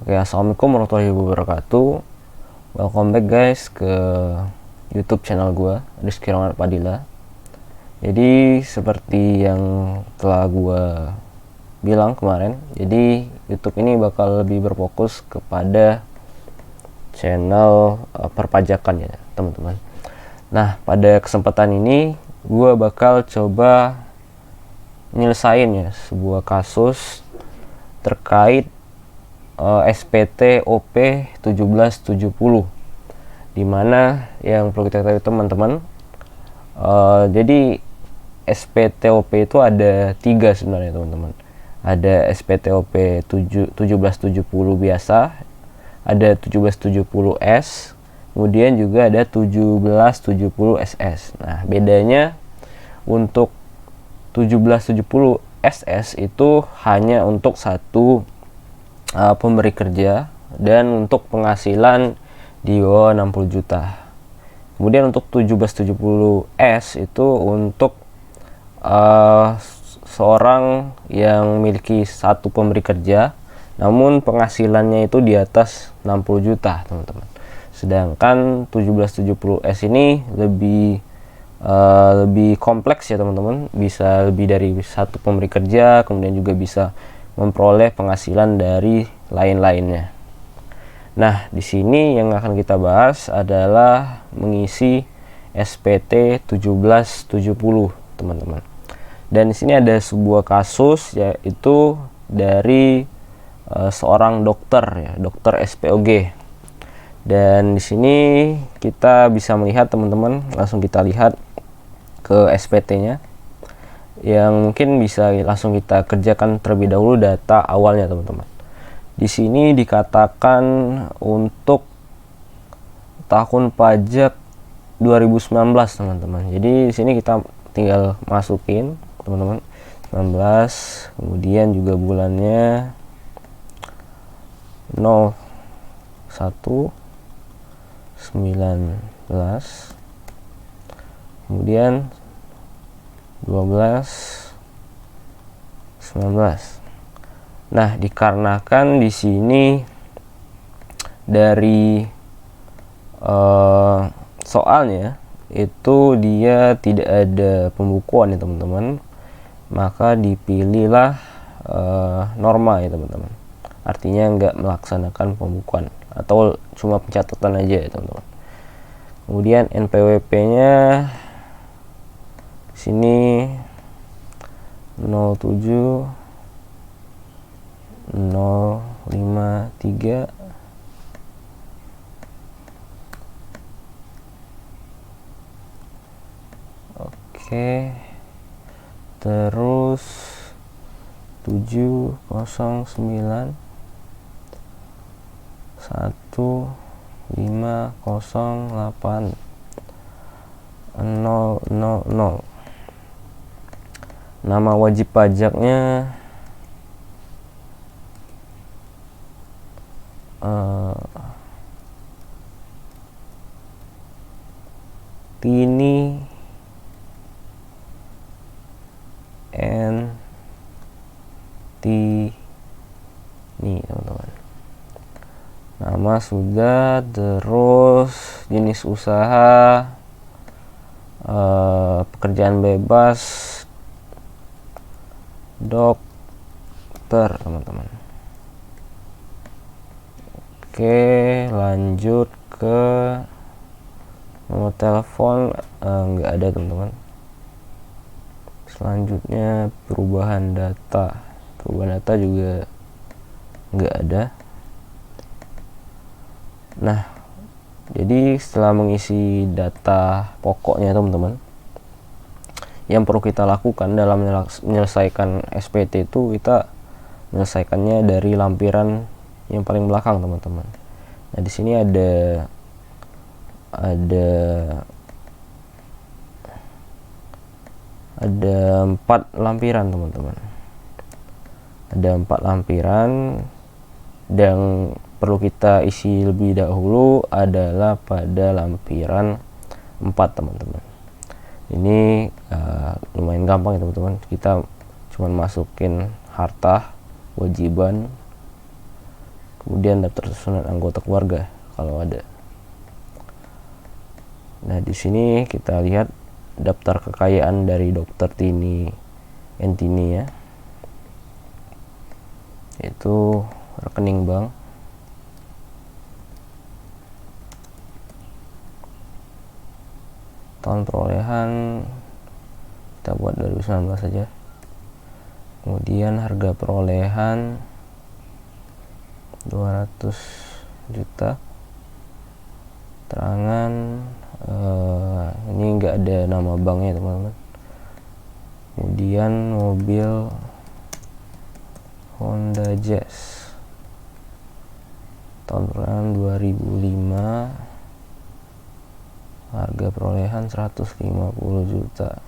Oke, assalamualaikum warahmatullahi wabarakatuh. Welcome back guys ke YouTube channel gue, Rizky Rahman Padilla. Jadi seperti yang telah gue bilang kemarin, jadi YouTube ini bakal lebih berfokus kepada channel perpajakan ya teman-teman. Nah, pada kesempatan ini gue bakal coba nyelesain ya sebuah kasus terkait SPT OP 1770, dimana yang perlu kita ketahui teman-teman, jadi SPT OP itu ada 3 sebenarnya teman-teman. Ada SPT OP 1770 biasa, ada 1770S, kemudian juga ada 1770 SS. Nah, bedanya untuk 1770 SS itu hanya untuk satu pemberi kerja dan untuk penghasilan di bawah 60 juta. Kemudian untuk 1770S itu untuk seorang yang memiliki satu pemberi kerja namun penghasilannya itu di atas 60 juta teman-teman. Sedangkan 1770S ini lebih kompleks ya teman-teman, bisa lebih dari satu pemberi kerja, kemudian juga bisa memperoleh penghasilan dari lain-lainnya. Nah, di sini yang akan kita bahas adalah mengisi SPT 1770 teman-teman. Dan di sini ada sebuah kasus, yaitu dari seorang dokter ya, dokter SPOG. Dan di sini kita bisa melihat teman-teman, langsung kita lihat ke SPT-nya, yang mungkin bisa langsung kita kerjakan terlebih dahulu data awalnya teman-teman. Di sini dikatakan untuk tahun pajak 2019 teman-teman. Jadi di sini kita tinggal masukin teman-teman 19, kemudian juga bulannya 01 19, kemudian 12 19. Nah, dikarenakan di sini dari soalnya itu dia tidak ada pembukuan ya teman-teman, maka dipilihlah norma ya teman-teman. Artinya nggak melaksanakan pembukuan atau cuma pencatatan aja ya teman-teman. Kemudian NPWP-nya sini 07 053 oke, terus 709 1508 000. Nama wajib pajaknya Tini nih teman-teman. Nama sudah, terus jenis usaha, pekerjaan bebas, dokter teman-teman. Oke, lanjut ke nomor telepon, nggak ada teman-teman. Selanjutnya perubahan data juga nggak ada. Nah, jadi setelah mengisi data pokoknya teman-teman, yang perlu kita lakukan dalam menyelesaikan SPT itu, kita menyelesaikannya dari lampiran yang paling belakang teman-teman. Nah, di sini ada 4 lampiran teman-teman. Ada 4 lampiran, dan perlu kita isi lebih dahulu adalah pada lampiran 4 teman-teman. Ini lumayan gampang ya teman-teman. Kita cuman masukin harta, kewajiban, kemudian daftar susunan anggota keluarga kalau ada. Nah, di sini kita lihat daftar kekayaan dari Dr. Tini Entini ya, yaitu rekening bank, tahun perolehan kita buat 2019 saja. Kemudian harga perolehan 200 juta. Terangan ini enggak ada nama banknya teman-teman. Kemudian mobil Honda Jazz, tahun perolehan 2005, harga perolehan 150 juta.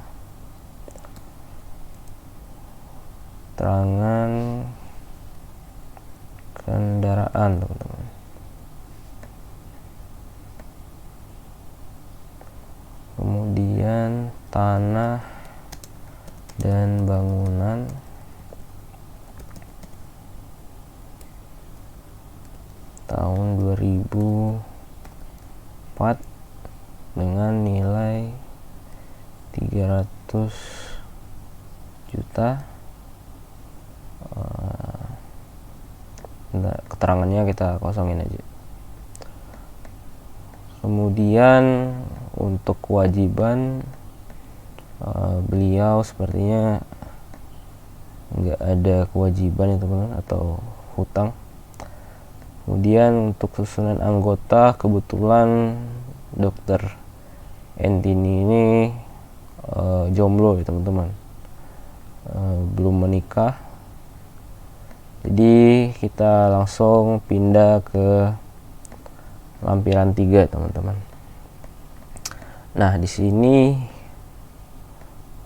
Terangan kendaraan teman-teman. Kemudian tanah dan bangunan, tahun 2004 dengan nilai 300 juta. Keterangannya kita kosongin aja. Kemudian untuk kewajiban beliau sepertinya nggak ada kewajiban ya teman-teman, atau hutang. Kemudian untuk susunan anggota, kebetulan Dr. Entini ini jomblo ya teman-teman, belum menikah. Jadi kita langsung pindah ke lampiran 3 teman-teman. Nah, di sini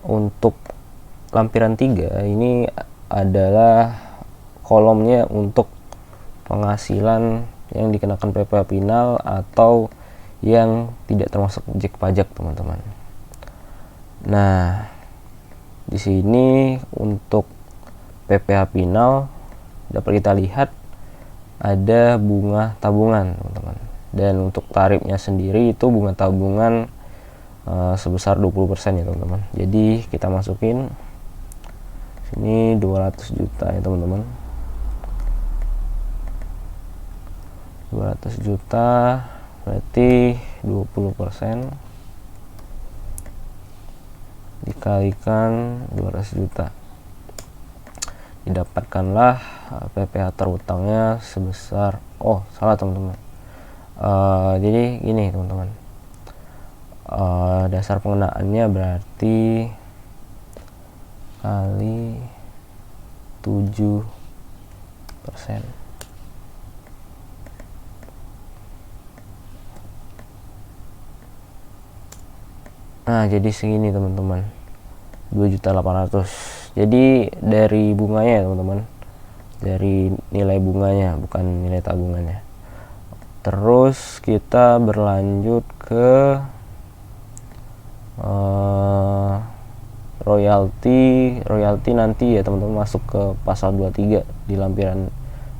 untuk lampiran 3 ini adalah kolomnya untuk penghasilan yang dikenakan PPh final atau yang tidak termasuk objek pajak teman-teman. Nah, di sini untuk PPh final dapat kita lihat ada bunga tabungan teman-teman, dan untuk tarifnya sendiri itu bunga tabungan sebesar 20% ya teman-teman. Jadi kita masukin sini 200 juta ya teman-teman. 200 juta berarti 20% dikalikan 200 juta, didapatkanlah PPh terutangnya sebesar, salah teman-teman. Jadi gini teman-teman, dasar pengenaannya berarti kali 7%. Nah, jadi segini teman-teman, 2.800.000. Jadi dari bunganya ya teman-teman, dari nilai bunganya, bukan nilai tabungannya. Terus kita berlanjut ke royalti nanti ya teman-teman, masuk ke pasal 23 di lampiran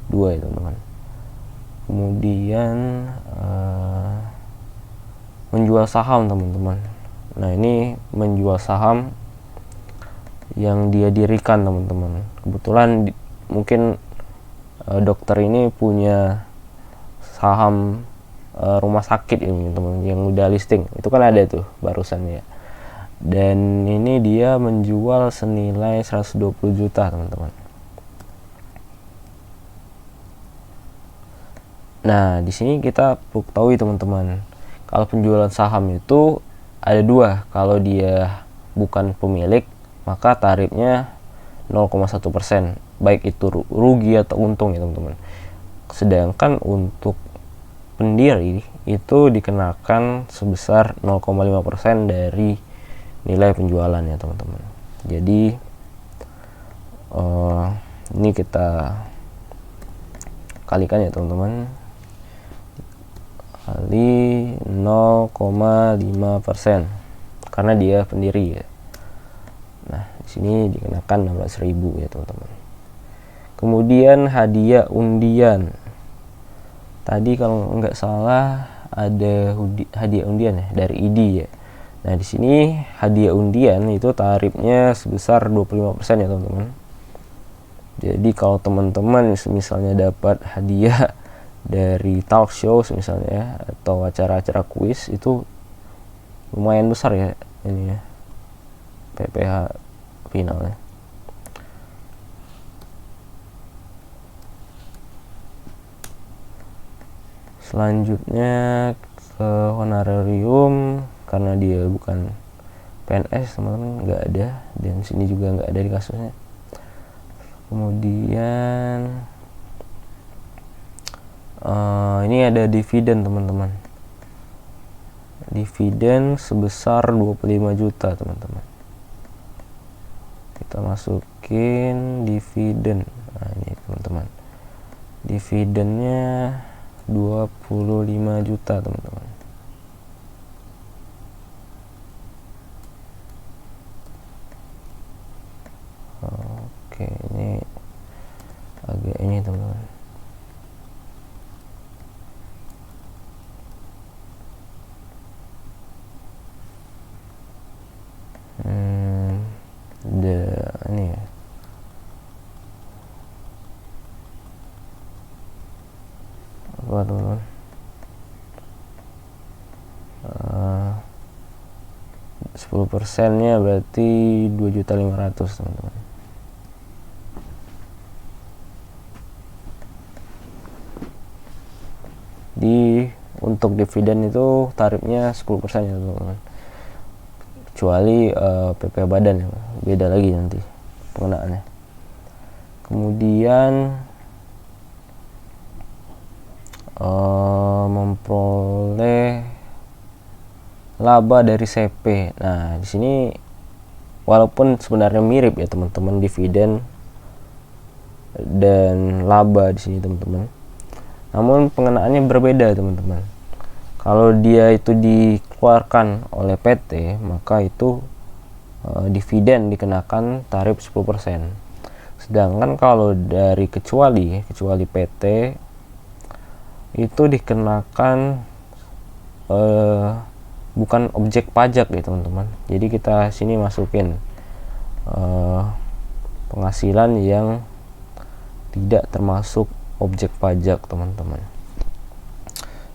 2 ya teman-teman. Kemudian menjual saham teman-teman. Nah, ini menjual saham yang dia dirikan teman-teman. Kebetulan mungkin dokter ini punya saham rumah sakit ini teman-teman, yang udah listing. Itu kan ada tuh barusan ya. Dan ini dia menjual senilai 120 juta teman-teman. Nah, di sini kita perlu tahu teman-teman, kalau penjualan saham itu ada dua. Kalau dia bukan pemilik, maka tarifnya 0,1%, baik itu rugi atau untung ya teman-teman. Sedangkan untuk pendiri itu dikenakan sebesar 0,5% dari nilai penjualan ya teman-teman. Jadi ini kita kalikan ya teman-teman, kali 0,5% karena dia pendiri ya. Nah, di sini dikenakan 16.000 ya teman-teman. Kemudian hadiah undian tadi kalau nggak salah ada hadiah undian ya dari ID ya. Nah, di sini hadiah undian itu tarifnya sebesar 25% ya teman-teman. Jadi kalau teman-teman misalnya dapat hadiah dari talk show misalnya ya, atau acara-acara kuis, itu lumayan besar ya ini ya PPh finalnya. Selanjutnya ke honorarium, karena dia bukan PNS teman-teman, nggak ada, dan sini juga nggak ada di kasusnya. Kemudian ini ada dividen teman-teman, dividen sebesar 25 juta teman-teman. Kita masukin dividen. Nah, ini teman-teman, dividennya 25 juta teman-teman. Oke, ini agak ini teman-teman. Ini ya. Apa teman-teman? 10%-nya berarti 2.500.000 teman-teman. Untuk dividen itu tarifnya 10% ya teman-teman, kecuali PP badan ya, beda lagi nanti pengenaannya. Kemudian memperoleh laba dari CP. Nah, di sini walaupun sebenarnya mirip ya teman-teman, dividen dan laba di sini teman-teman, namun pengenaannya berbeda teman-teman. Kalau dia itu dikeluarkan oleh PT, maka itu dividen dikenakan tarif 10%. Sedangkan kalau dari kecuali PT itu dikenakan bukan objek pajak ya teman-teman. Jadi kita sini masukin penghasilan yang tidak termasuk objek pajak teman-teman,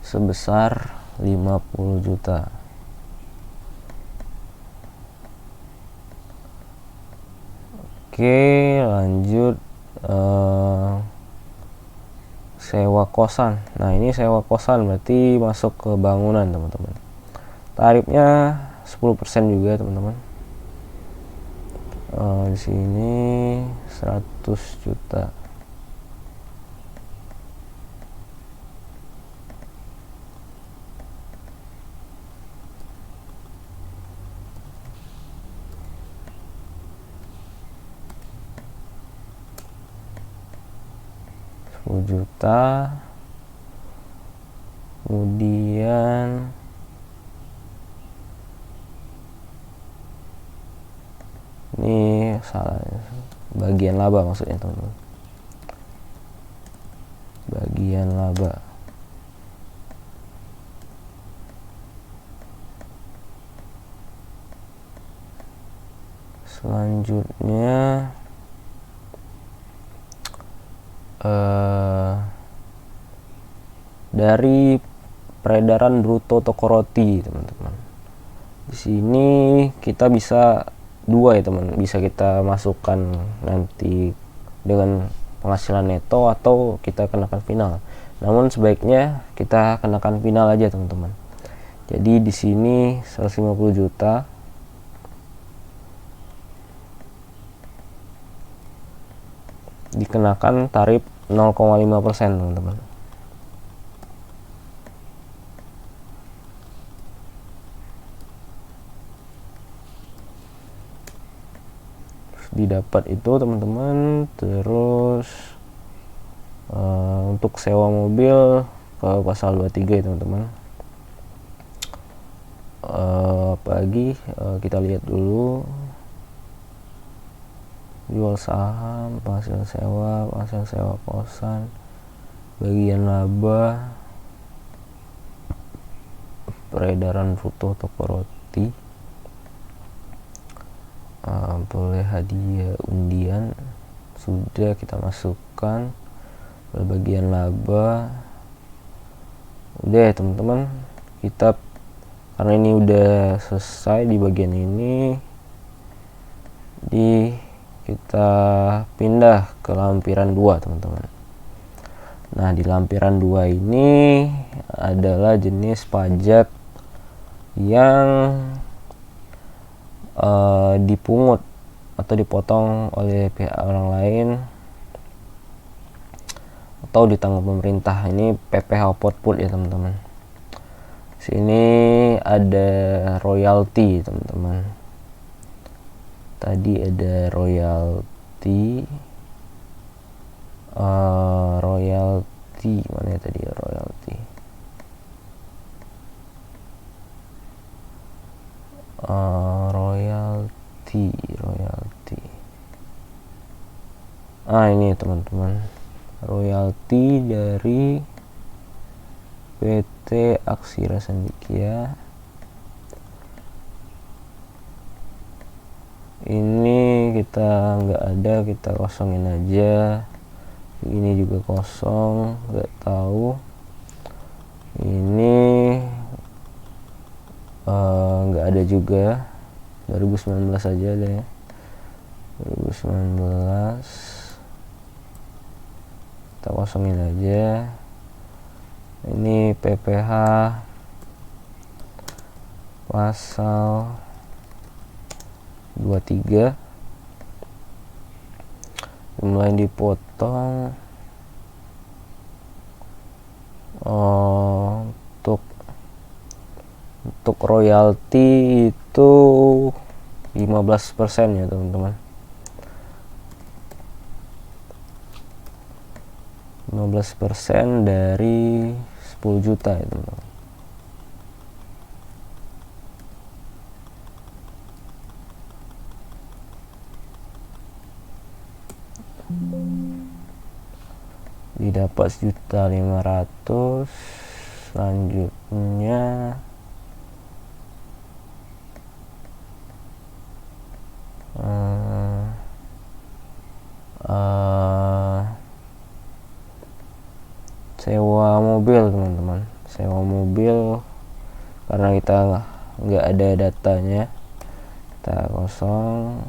sebesar 50 juta. Oke, lanjut sewa kosan. Nah, ini sewa kosan berarti masuk ke bangunan teman-teman. Tarifnya 10% juga teman-teman. Di sini 100 juta. Juta. Kemudian ini salah, bagian laba maksudnya teman-teman, bagian laba. Selanjutnya dari peredaran bruto toko roti teman-teman. Di sini kita bisa dua ya teman, bisa kita masukkan nanti dengan penghasilan neto atau kita kenakan final. Namun sebaiknya kita kenakan final aja teman-teman. Jadi di sini 150 juta dikenakan tarif 0,5% teman-teman. Didapat itu teman-teman. Terus untuk sewa mobil ke pasal 23 ya teman-teman. Apalagi kita lihat dulu, jual saham, penghasilan sewa kosan, bagian laba, peredaran foto toko roti, boleh hadiah undian, sudah kita masukkan. Bagian laba udah ya teman-teman, kita karena ini udah selesai di bagian ini, kita pindah ke lampiran 2 teman-teman. Nah, di lampiran 2 ini adalah jenis pajak yang dipungut atau dipotong oleh pihak orang lain atau ditanggung pemerintah. Ini PPh output ya teman-teman. Sini ada royalti teman-teman. Tadi ada royalti, mana ya tadi royalti? Royalti. Ini teman-teman, royalti dari PT Aksira Sendikia. Ini kita nggak ada, kita kosongin aja. Ini juga kosong, nggak tahu. Ini nggak ada juga. 2019 aja deh, 2019 kita kosongin aja. Ini PPh pasal 23 mulai dipotong untuk royalti itu 15% ya teman-teman. 15% dari 10 juta ya teman-teman. Didapat 1.500.000. Selanjutnya sewa mobil teman-teman. Sewa mobil karena kita nggak ada datanya, kita kosong.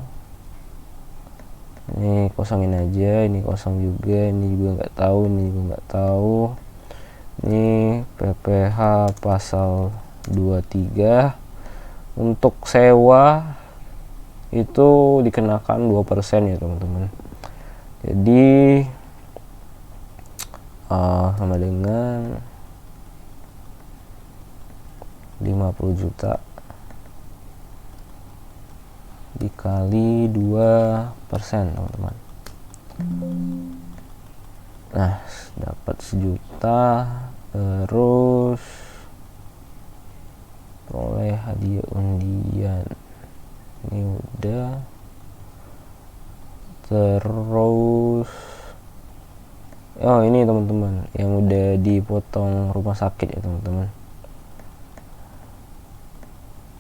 Ini kosongin aja, ini kosong juga, ini juga nggak tahu, ini juga nggak tahu. Ini PPh pasal 23 untuk sewa itu dikenakan 2% ya teman-teman. Jadi sama dengan 50 juta dikali 2% teman-teman. Nah, dapat 1 juta, terus peroleh hadiah undian. Ini udah. Terus ini teman-teman yang udah dipotong rumah sakit ya teman-teman.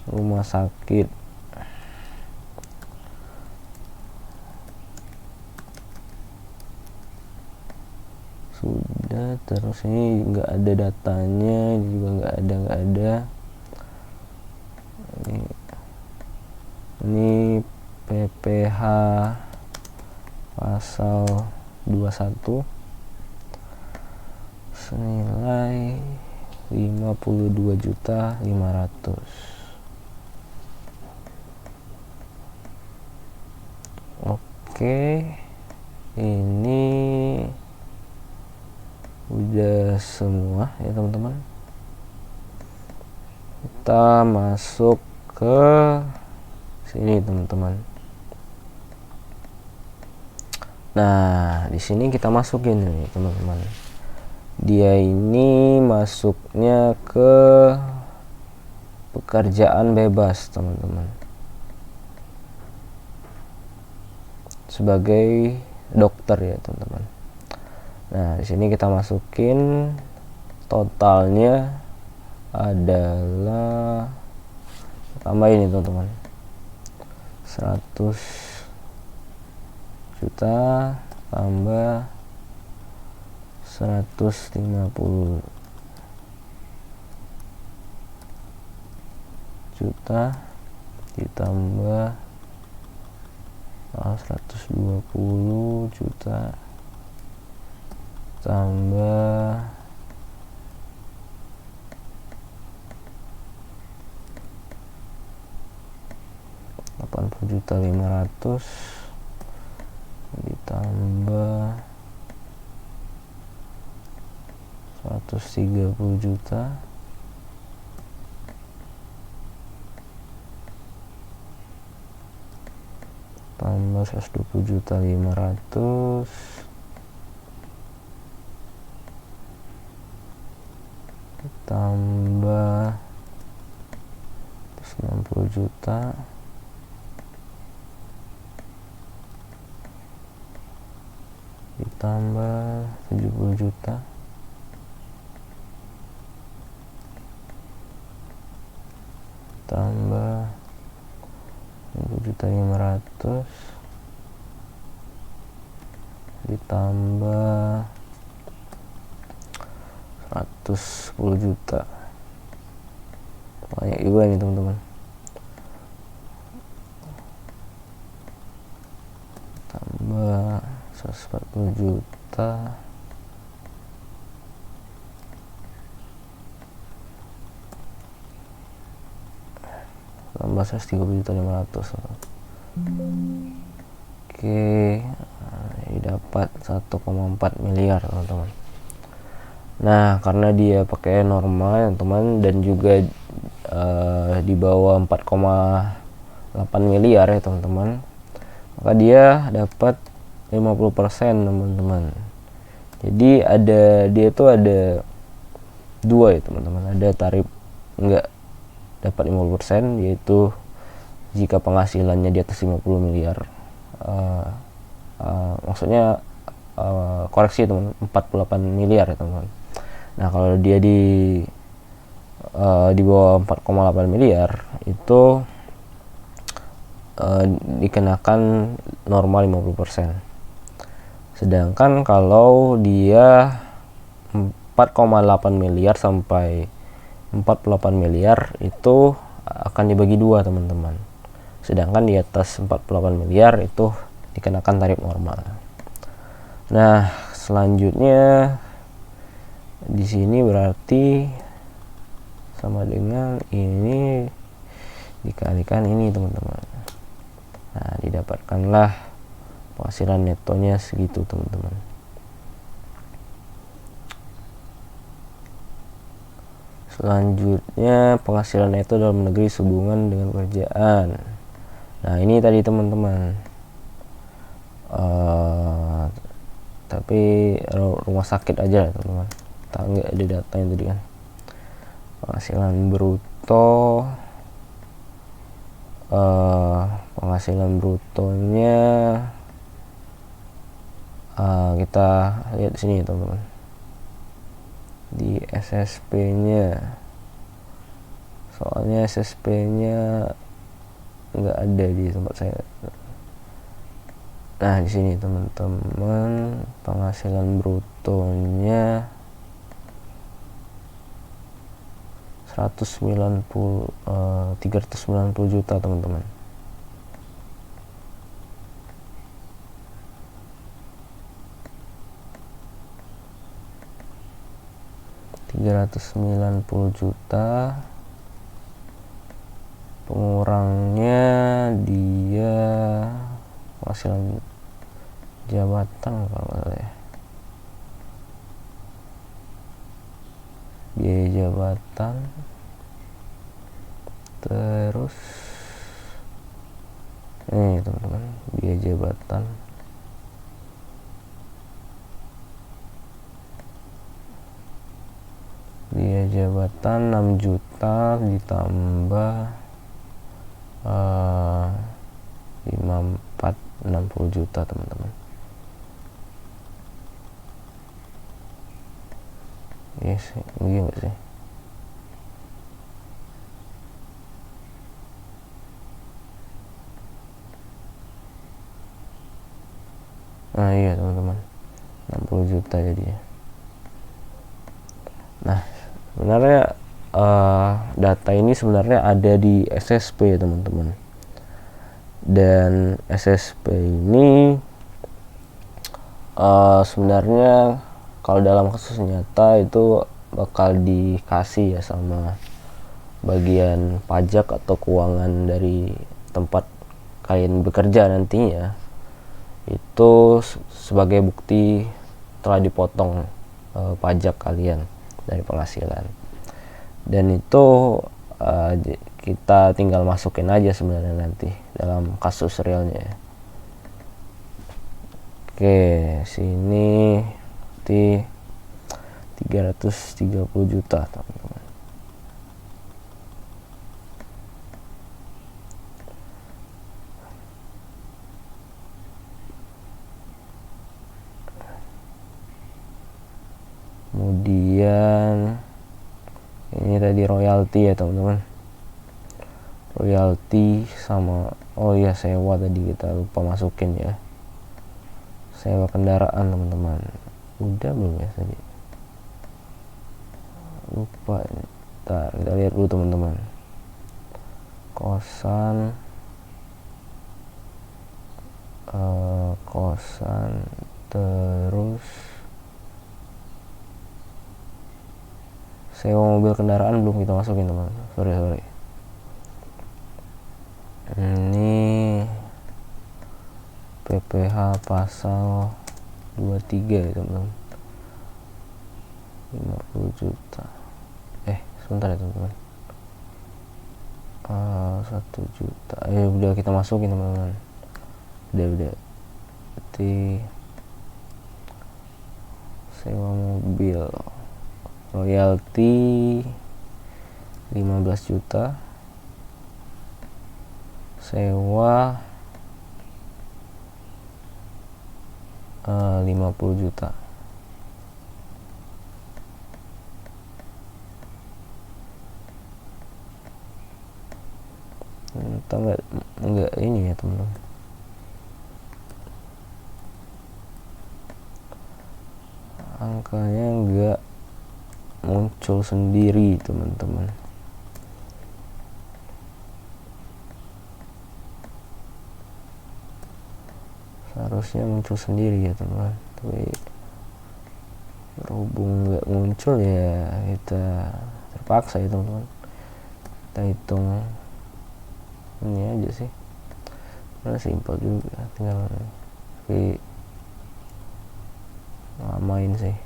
Rumah sakit sudah. Terus ini nggak ada datanya, ini juga nggak ada. Ini PPh pasal 21 senilai 52.500.000. Oke, ini udah semua ya teman-teman. Kita masuk ke sini teman-teman. Nah, di sini kita masukin nih teman-teman. Dia ini masuknya ke pekerjaan bebas teman-teman. Sebagai dokter ya teman-teman. Nah, di sini kita masukin totalnya adalah tambah ini teman-teman, 100 juta tambah 150 juta ditambah 120 juta tambah 80.500.000 ditambah 130 juta tambah 120.500.000 tambah 160 juta ditambah 70 juta tambah 1.500.000 ditambah 110 juta. Banyak juga nih teman-teman. Tambah 140 juta tambah 130.500.000. Oke, ini dapat 1,4 miliar teman-teman. Nah, karena dia pakai normal ya teman, dan juga di bawah 4,8 miliar ya teman-teman, maka dia dapat 50% teman-teman. Jadi dia tuh ada dua ya teman-teman. Ada tarif enggak dapat 50%, yaitu jika penghasilannya di atas 50 miliar. Maksudnya koreksi teman, 48 miliar ya teman-teman. Nah, kalau dia di bawah 4,8 miliar itu dikenakan normal 50%. Sedangkan kalau dia 4,8 miliar sampai 48 miliar itu akan dibagi dua teman-teman. Sedangkan di atas 48 miliar itu dikenakan tarif normal. Nah, selanjutnya di sini berarti sama dengan ini dikalikan ini teman-teman. Nah, didapatkanlah penghasilan netonya segitu teman-teman. Selanjutnya penghasilan neto dalam negeri sehubungan dengan pekerjaan. Nah, ini tadi teman-teman, tapi rumah sakit aja teman-teman, nggak ada datanya tadi kan. Penghasilan bruto, penghasilan brutonya kita lihat di sini teman-teman, di SSP-nya. Soalnya SSP-nya nggak ada di tempat saya. Nah, di sini teman-teman, penghasilan brutonya 390 juta teman-teman. Juta pengurangnya dia penghasilan jabatan kalau nggak salah ya, biaya jabatan, terus ini teman-teman, biaya jabatan biaya jabatan 6 juta ditambah 60 juta teman-teman. Yes, begini sih. Nah iya teman-teman, 60 juta jadinya. Nah sebenarnya data ini sebenarnya ada di SSP teman-teman, dan SSP ini sebenarnya kalau dalam kasus nyata itu bakal dikasih ya sama bagian pajak atau keuangan dari tempat kalian bekerja nantinya, itu sebagai bukti telah dipotong pajak kalian dari penghasilan. Dan itu kita tinggal masukin aja sebenarnya nanti dalam kasus realnya. Oke, sini di 330 juta teman-teman. Kemudian ini tadi royalti ya teman-teman, royalti sama oh iya sewa tadi kita lupa masukin ya, sewa kendaraan teman-teman. Udah belum ya tadi, lupa. Ntar kita lihat dulu teman-teman. Kosan terus sewa mobil kendaraan belum kita masukin teman, sorry. Ini PPh pasal 23 ya teman-teman, 50 juta. Sebentar ya teman-teman. 1 juta. Udah kita masukin teman-teman. Udah. Berarti sewa mobil, royalti 15 juta, sewa 50 juta. Entah enggak ini ya teman-teman. Angkanya enggak muncul sendiri teman-teman. Seharusnya muncul sendiri ya teman-teman, tapi berhubung nggak muncul ya kita terpaksa ya teman-teman, kita hitung ini aja sih, karena simpel juga, tinggal tapi lamain sih.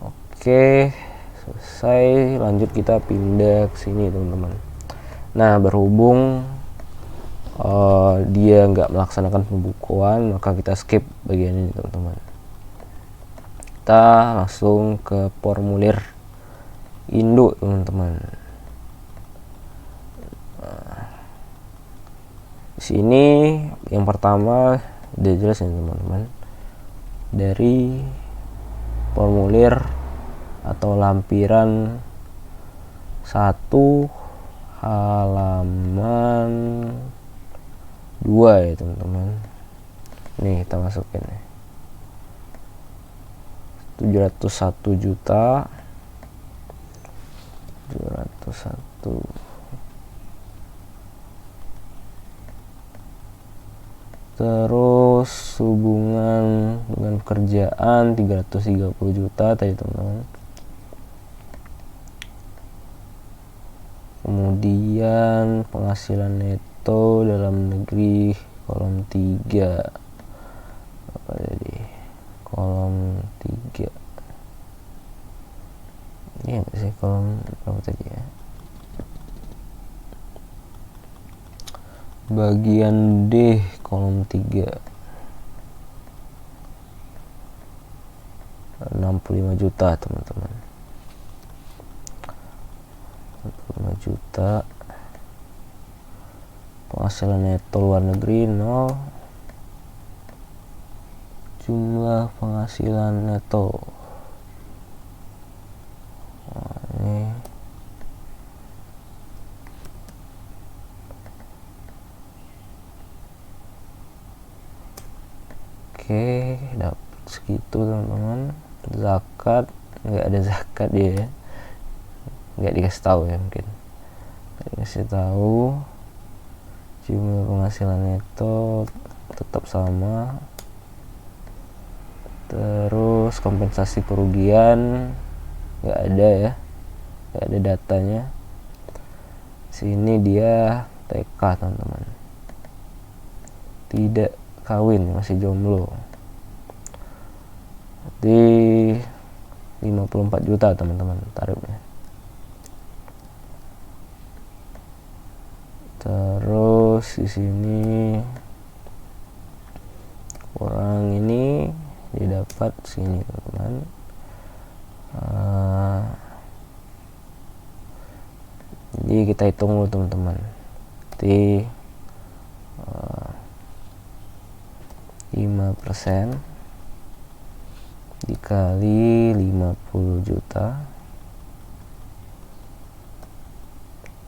Oke, selesai. Lanjut kita pindah ke sini teman-teman. Nah berhubung dia nggak melaksanakan pembukuan, maka kita skip bagian ini teman-teman. Kita langsung ke formulir Indo teman-teman. Di sini yang pertama udah jelas ya teman-teman, dari formulir atau lampiran 1 halaman 2 ya teman-teman. Nih kita masukin nih 701 juta 701. Terus hubungan dengan pekerjaan 330 juta tadi teman-teman. Kemudian penghasilan neto dalam negeri kolom 3. Apa tadi? Kolom 3. Iya enggak sih, kolom berapa tadi ya? Bagian D kolom 3, 65 juta teman-teman. 65 juta. Penghasilan neto luar negeri 0. Jumlah penghasilan neto. Ini segitu teman-teman. Zakat nggak ada zakat dia ya, nggak dikasih tahu ya, mungkin nggak dikasih tahu. Jumlah penghasilan neto tetap sama. Terus kompensasi kerugian nggak ada ya, nggak ada datanya. Sini dia TK teman-teman, tidak kawin, masih jomblo. Di 54 juta teman-teman tarifnya. Terus di sini orang ini didapat sini teman-teman. Jadi kita hitung dulu teman-teman. Di 5% dikali 50 juta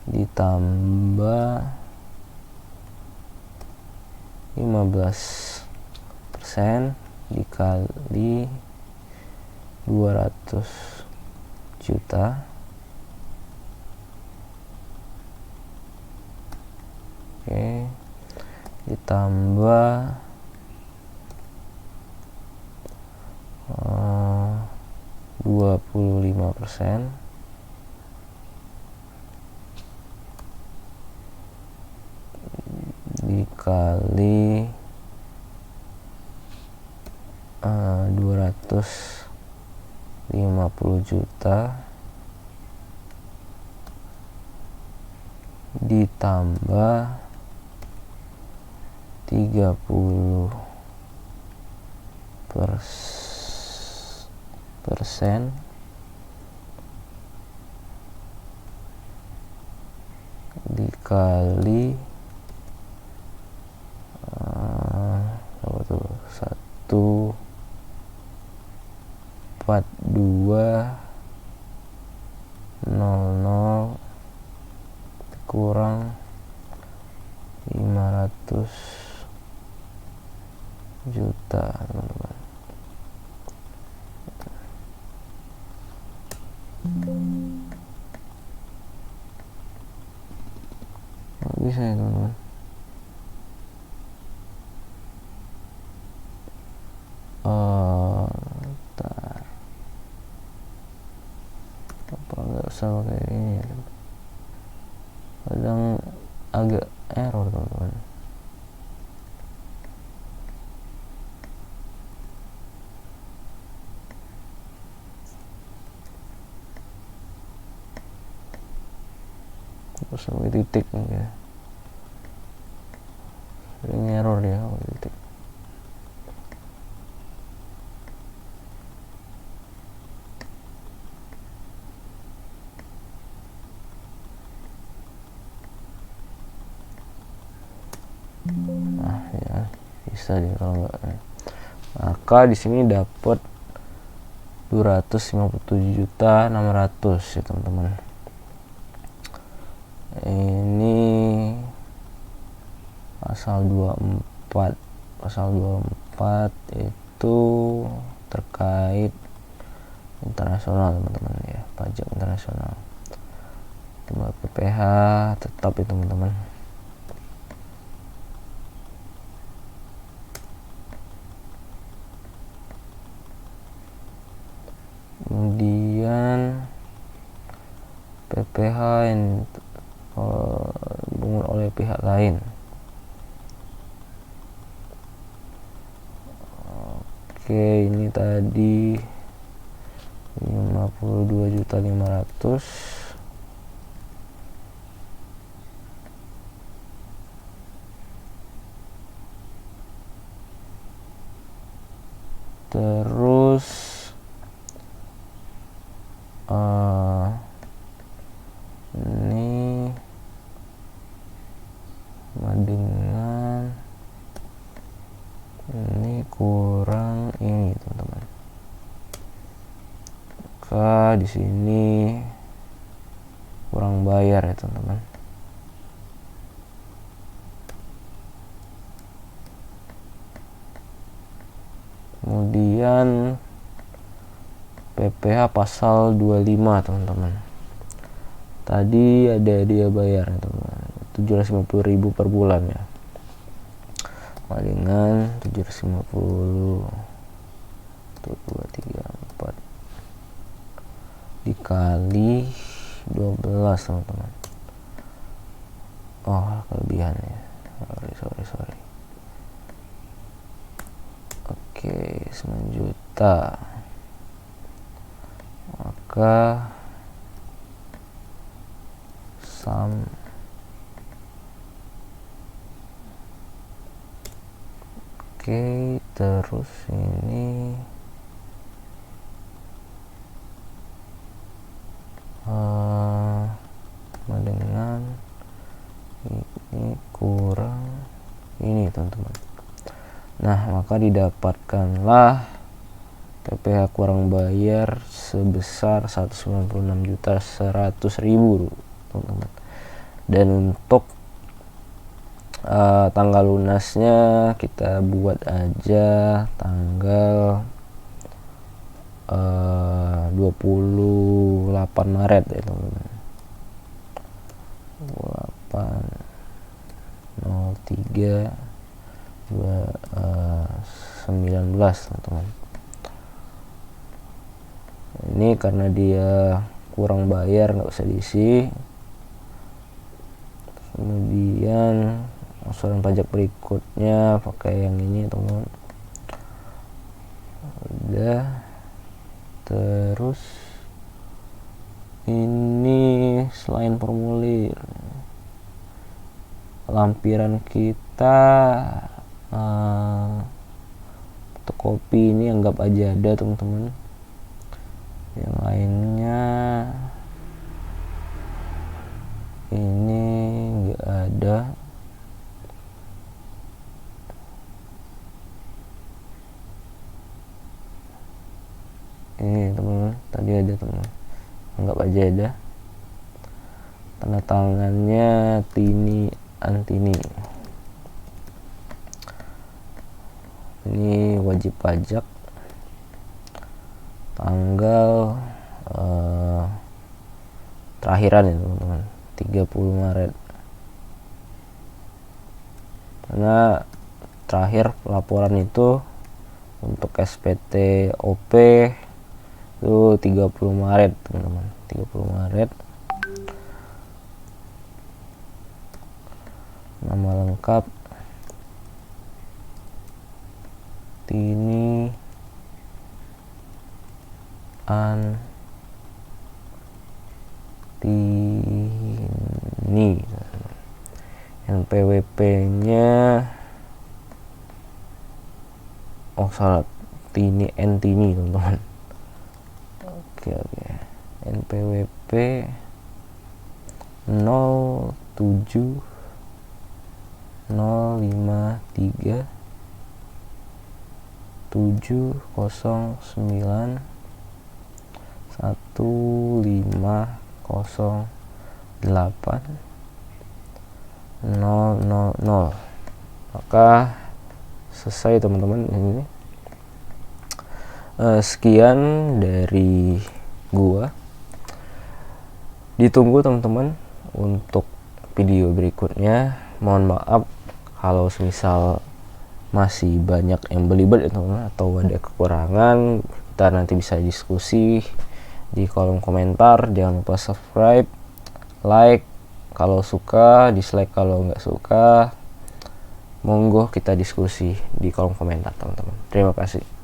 ditambah 15% dikali 200 juta ditambah 25% dikali 250 juta ditambah 30% dikali apa tuh 14200 kurang 500 juta teman-teman. Nggak bisa ya teman-teman. Apa nggak usah pakai ini ya. Kadang agak error teman-teman. Terus pakai titik ya. Sering error ya pakai titik. Nah ya bisa deh kalau enggak. Maka di sini dapat 257.600 ya teman-teman. Ini pasal 24 itu terkait internasional teman-teman ya, pajak internasional. Tambah PPh tetap ya teman-teman. Kemudian PPh yang dipungut oleh pihak lain. Oke, ini tadi 52.500.000. Terus ini sama dengan ini kurang ini teman-teman. Maka di sini kurang bayar ya teman-teman. Kemudian PPh pasal 25 teman-teman. Tadi ada dia bayar teman-teman, 750.000 per bulan ya. Dengan 750 1, 2, 3, 4 dikali 12 teman-teman. Oh, kelebihannya. Sorry. Oke, 9 juta. Maka sum terus ini dengan ini kurang ini teman-teman. Nah, maka didapatkanlah PPh kurang bayar sebesar 196.100.000 teman-teman. Dan untuk tanggal lunasnya kita buat aja tanggal 28 Maret ya teman-teman. 28/03/2019 teman-teman. Ini karena dia kurang bayar nggak usah diisi. Kemudian angsuran pajak berikutnya pakai yang ini teman-teman. Udah. Terus ini selain formulir, lampiran kita fotokopi ini anggap aja ada teman-teman. Yang lainnya ini nggak ada. Ini teman-teman, tadi ada teman-teman, anggap aja ada. Tanda tangannya Tini Antini. Ini wajib pajak tanggal terakhiran ya teman-teman, 30 Maret. Karena terakhir laporan itu untuk SPT OP itu 30 Maret teman-teman, 30 Maret. Nama lengkap Tini Antini. NPWP-nya salah, Tini Antini teman-teman. Oke. NPWP 07053 709 1508 000. Maka selesai teman-teman ini. Sekian dari gua. Ditunggu teman-teman untuk video berikutnya. Mohon maaf kalau semisal masih banyak yang belibet ya teman-teman, atau ada kekurangan. Kita nanti bisa diskusi di kolom komentar. Jangan lupa subscribe, like kalau suka, dislike kalau nggak suka. Monggo kita diskusi di kolom komentar teman-teman. Terima kasih.